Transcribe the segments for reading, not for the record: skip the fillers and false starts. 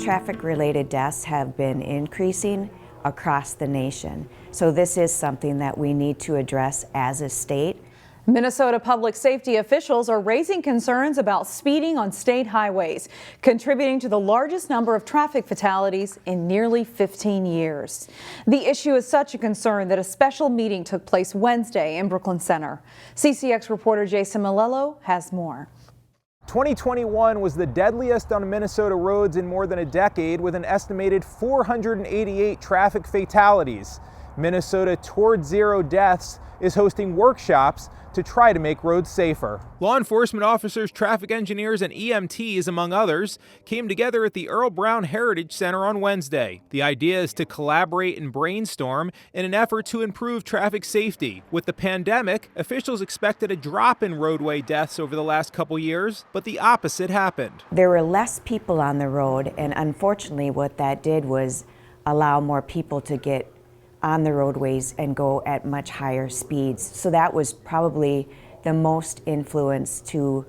Traffic-related deaths have been increasing across the nation. So this is something that we need to address as a state. Minnesota public safety officials are raising concerns about speeding on state highways, contributing to the largest number of traffic fatalities in nearly 15 years. The issue is such a concern that a special meeting took place Wednesday in Brooklyn Center. CCX reporter Jason Malello has more. 2021 was the deadliest on Minnesota roads in more than a decade, with an estimated 488 traffic fatalities. Minnesota Toward Zero Deaths is hosting workshops to try to make roads safer. Law enforcement officers, traffic engineers, and EMTs, among others, came together at the Earl Brown Heritage Center on Wednesday. The idea is to collaborate and brainstorm in an effort to improve traffic safety. With the pandemic, officials expected a drop in roadway deaths over the last couple years, but the opposite happened. There were less people on the road, and unfortunately what that did was allow more people to get on the roadways and go at much higher speeds. So that was probably the most influence to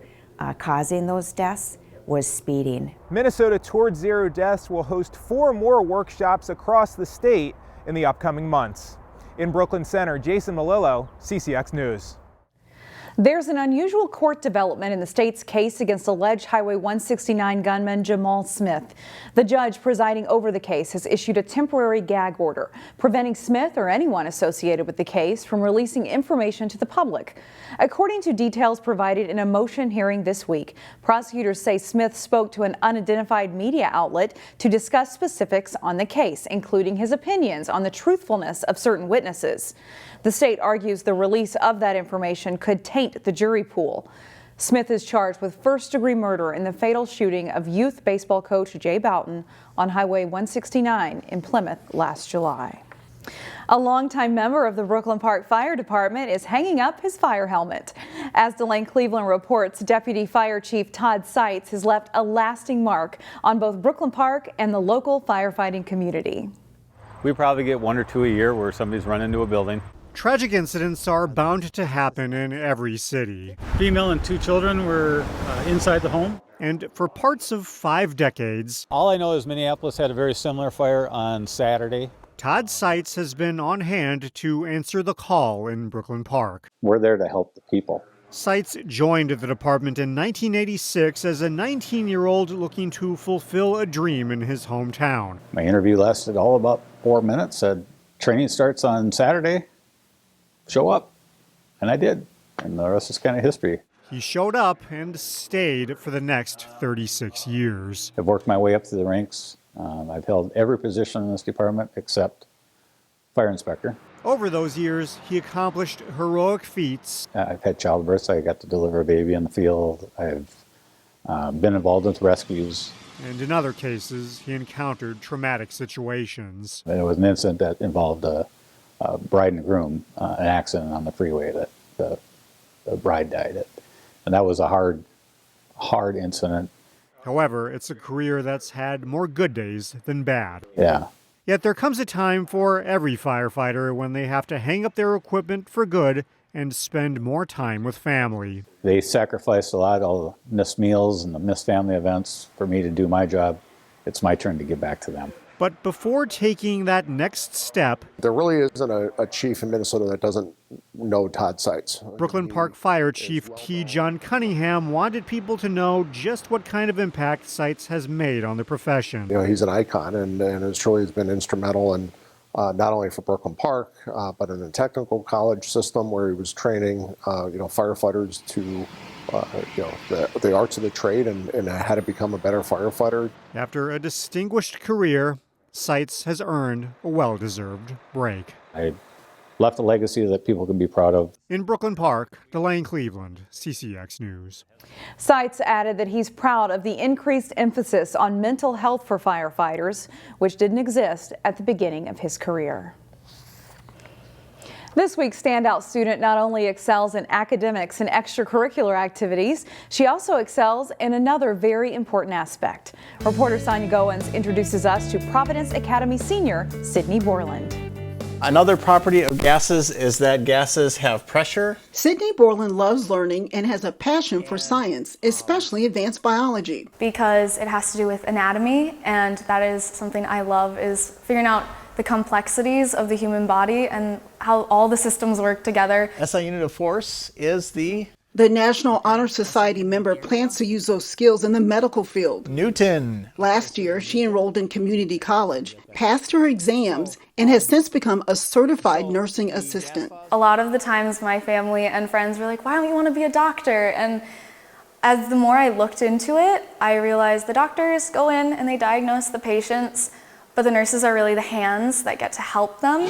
causing those deaths was speeding. Minnesota Toward Zero Deaths will host 4 more workshops across the state in the upcoming months. In Brooklyn Center, Jason Malillo, CCX News. There's an unusual court development in the state's case against alleged Highway 169 gunman Jamal Smith. The judge presiding over the case has issued a temporary gag order, preventing Smith or anyone associated with the case from releasing information to the public. According to details provided in a motion hearing this week, prosecutors say Smith spoke to an unidentified media outlet to discuss specifics on the case, including his opinions on the truthfulness of certain witnesses. The state argues the release of that information could taint the jury pool. Smith is charged with first-degree murder in the fatal shooting of youth baseball coach Jay Bouton on Highway 169 in Plymouth last July. A longtime member of the Brooklyn Park Fire Department is hanging up his fire helmet. As Delane Cleveland reports, Deputy Fire Chief Todd Seitz has left a lasting mark on both Brooklyn Park and the local firefighting community. We probably get 1 or 2 a year where somebody's run into a building. Tragic incidents are bound to happen in every city. Female and 2 children were inside the home. And for parts of 5 decades, All I know is Minneapolis had a very similar fire on Saturday. Todd Seitz has been on hand to answer the call in Brooklyn Park. We're there to help the people. Seitz joined the department in 1986 as a 19-year-old looking to fulfill a dream in his hometown. My interview lasted all about 4 minutes, said training starts on Saturday. Show up. And I did. And the rest is kind of history. He showed up and stayed for the next 36 years. I've worked my way up through the ranks. I've held every position in this department except fire inspector. Over those years, he accomplished heroic feats. I've had childbirths. I got to deliver a baby in the field. I've been involved with rescues. And in other cases, he encountered traumatic situations. There was an incident that involved a bride and groom, an accident on the freeway that the bride died. And that was a hard incident. However, it's a career that's had more good days than bad. Yeah. Yet there comes a time for every firefighter when they have to hang up their equipment for good and spend more time with family. They sacrificed a lot, all the missed meals and the missed family events for me to do my job. It's my turn to give back to them. But before taking that next step, there really isn't a chief in Minnesota that doesn't know Todd Seitz. Brooklyn Park Fire Chief T. John Cunningham wanted people to know just what kind of impact Seitz has made on the profession. You know, he's an icon and it truly has been instrumental in not only for Brooklyn Park, but in the technical college system where he was training, firefighters to the arts of the trade and how to become a better firefighter. After a distinguished career, Seitz has earned a well-deserved break. I left a legacy that people can be proud of. In Brooklyn Park, Delane Cleveland, CCX News. Seitz added that he's proud of the increased emphasis on mental health for firefighters, which didn't exist at the beginning of his career. This week's Standout Student not only excels in academics and extracurricular activities, she also excels in another very important aspect. Reporter Sonia Goins introduces us to Providence Academy senior Sidney Borland. Another property of gases is that gases have pressure. Sidney Borland loves learning and has a passion for science, especially advanced biology. Because it has to do with anatomy, and that is something I love, is figuring out the complexities of the human body and how all the systems work together. SI unit of force is the National Honor Society member plans to use those skills in the medical field. Newton. Last year, she enrolled in community college, passed her exams, and has since become a certified nursing assistant. A lot of the times my family and friends were like, why don't you want to be a doctor? And as the more I looked into it, I realized the doctors go in and they diagnose the patients, but the nurses are really the hands that get to help them.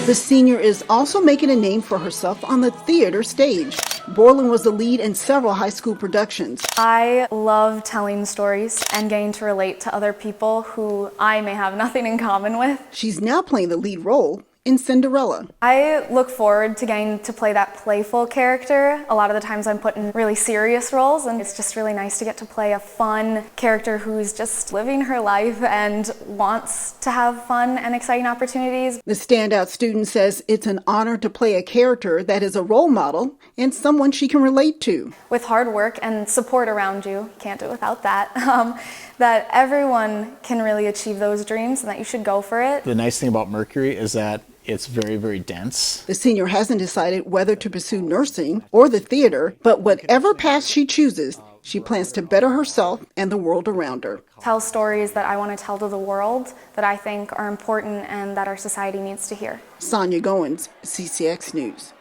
The senior is also making a name for herself on the theater stage. Borland was the lead in several high school productions. I love telling stories and getting to relate to other people who I may have nothing in common with. She's now playing the lead role in Cinderella. I look forward to getting to play that playful character. A lot of the times I'm put in really serious roles, and it's just really nice to get to play a fun character who's just living her life and wants to have fun and exciting opportunities. The Standout Student says it's an honor to play a character that is a role model and someone she can relate to. With hard work and support around you, can't do it without that, that everyone can really achieve those dreams and that you should go for it. The nice thing about Mercury is that it's very, very dense. The senior hasn't decided whether to pursue nursing or the theater, but whatever path she chooses, she plans to better herself and the world around her. Tell stories that I want to tell to the world that I think are important and that our society needs to hear. Sonia Goins, CCX News.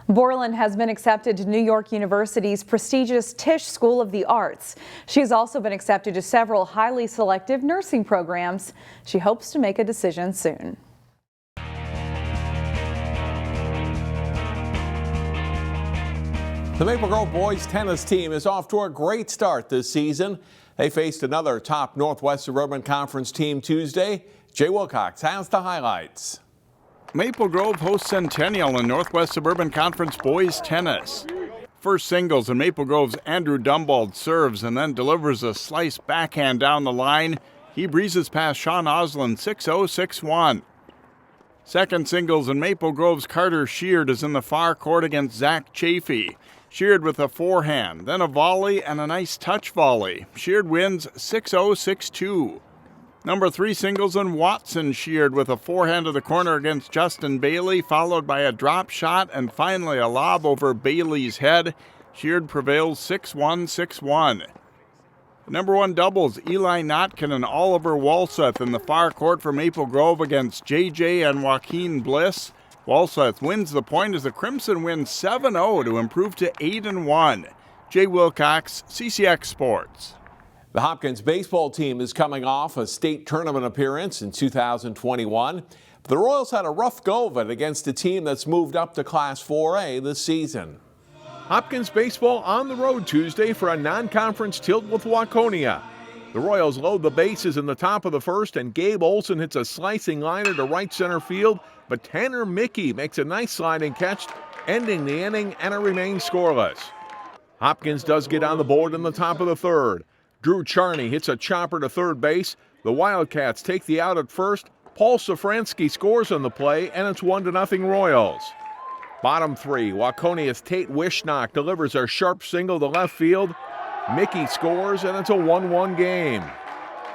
Borland has been accepted to New York University's prestigious Tisch School of the Arts. She has also been accepted to several highly selective nursing programs. She hopes to make a decision soon. The Maple Grove boys tennis team is off to a great start this season. They faced another top Northwest Suburban Conference team Tuesday. Jay Wilcox has the highlights. Maple Grove hosts Centennial in Northwest Suburban Conference boys tennis. First singles, and Maple Grove's Andrew Dumbald serves and then delivers a slice backhand down the line. He breezes past Sean Oslin 6-0, 6-1. Second singles, and Maple Grove's Carter Sheard is in the far court against Zach Chafee. Sheard with a forehand, then a volley and a nice touch volley. Sheard wins 6-0, 6-2. Number 3 singles, and Watson Sheard with a forehand to the corner against Justin Bailey, followed by a drop shot and finally a lob over Bailey's head. Sheard prevails 6-1, 6-1. Number 1 doubles, Eli Notkin and Oliver Walseth in the far court for Maple Grove against JJ and Joaquin Bliss. Walseth wins the point as the Crimson win 7-0 to improve to 8-1. Jay Wilcox, CCX Sports. The Hopkins baseball team is coming off a state tournament appearance in 2021. The Royals had a rough go of it against a team that's moved up to Class 4A this season. Hopkins baseball on the road Tuesday for a non-conference tilt with Waconia. The Royals load the bases in the top of the first, and Gabe Olson hits a slicing liner to right center field, but Tanner Mickey makes a nice sliding catch, ending the inning, and it remains scoreless. Hopkins does get on the board in the top of the third. Drew Charney hits a chopper to third base. The Wildcats take the out at first. Paul Safransky scores on the play, and it's 1-0 Royals. Bottom 3, Waconia's Tate Wishnock delivers a sharp single to left field. Mickey scores, and it's a 1-1 game.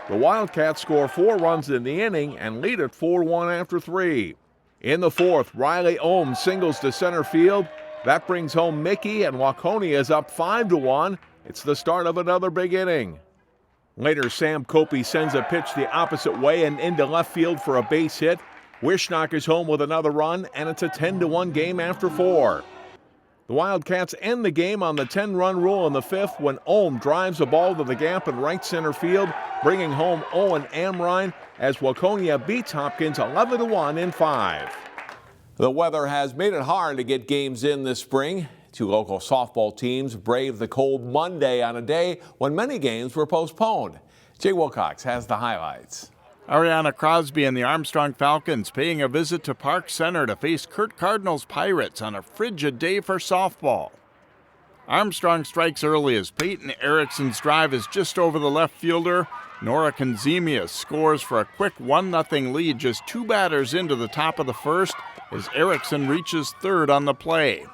The Wildcats score 4 runs in the inning and lead at 4-1 after 3. In the fourth, Riley Ohm singles to center field. That brings home Mickey, and Waconia is up 5-1. It's the start of another big inning. Later, Sam Copey sends a pitch the opposite way and into left field for a base hit. Wishnock is home with another run, and it's a 10-1 game after 4. The Wildcats end the game on the 10-run rule in the fifth when Ohm drives a ball to the gap in right center field, bringing home Owen Amrine as Waconia beats Hopkins 11-1 in 5. The weather has made it hard to get games in this spring. 2 local softball teams braved the cold Monday on a day when many games were postponed. Jay Wilcox has the highlights. Ariana Crosby and the Armstrong Falcons paying a visit to Park Center to face Kurt Cardinal's Pirates on a frigid day for softball. Armstrong strikes early as Peyton Erickson's drive is just over the left fielder. Nora Konzemius scores for a quick 1-0 lead just 2 batters into the top of the first as Erickson reaches third on the play.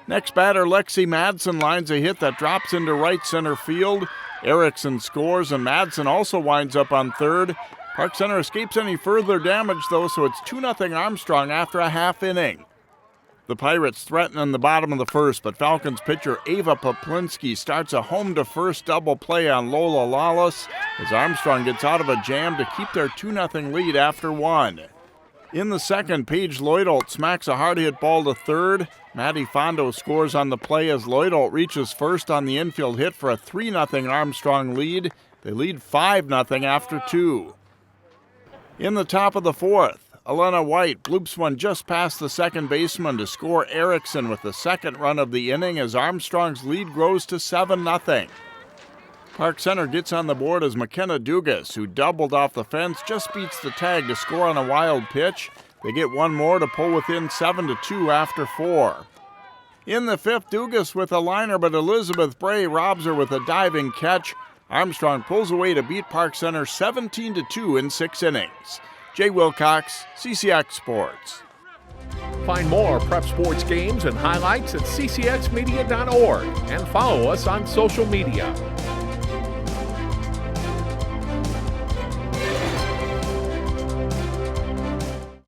Next batter, Lexi Madsen lines a hit that drops into right center field. Erickson scores and Madsen also winds up on third. Park Center escapes any further damage though, so it's 2-0 Armstrong after a half inning. The Pirates threaten in the bottom of the first, but Falcons pitcher Ava Poplinski starts a home-to-first double play on Lola Lawless as Armstrong gets out of a jam to keep their 2-0 lead after 1. In the second, Paige Lloydolt smacks a hard-hit ball to third. Maddie Fondo scores on the play as Lloydolt reaches first on the infield hit for a 3-0 Armstrong lead. They lead 5-0 after 2. In the top of the fourth, Elena White bloops one just past the second baseman to score Erickson with the second run of the inning as Armstrong's lead grows to 7-0. Park Center gets on the board as McKenna Dugas, who doubled off the fence, just beats the tag to score on a wild pitch. They get one more to pull within 7-2 after 4. In the fifth, Dugas with a liner, but Elizabeth Bray robs her with a diving catch. Armstrong pulls away to beat Park Center 17-2 in 6 innings. Jay Wilcox, CCX Sports. Find more prep sports games and highlights at ccxmedia.org and follow us on social media.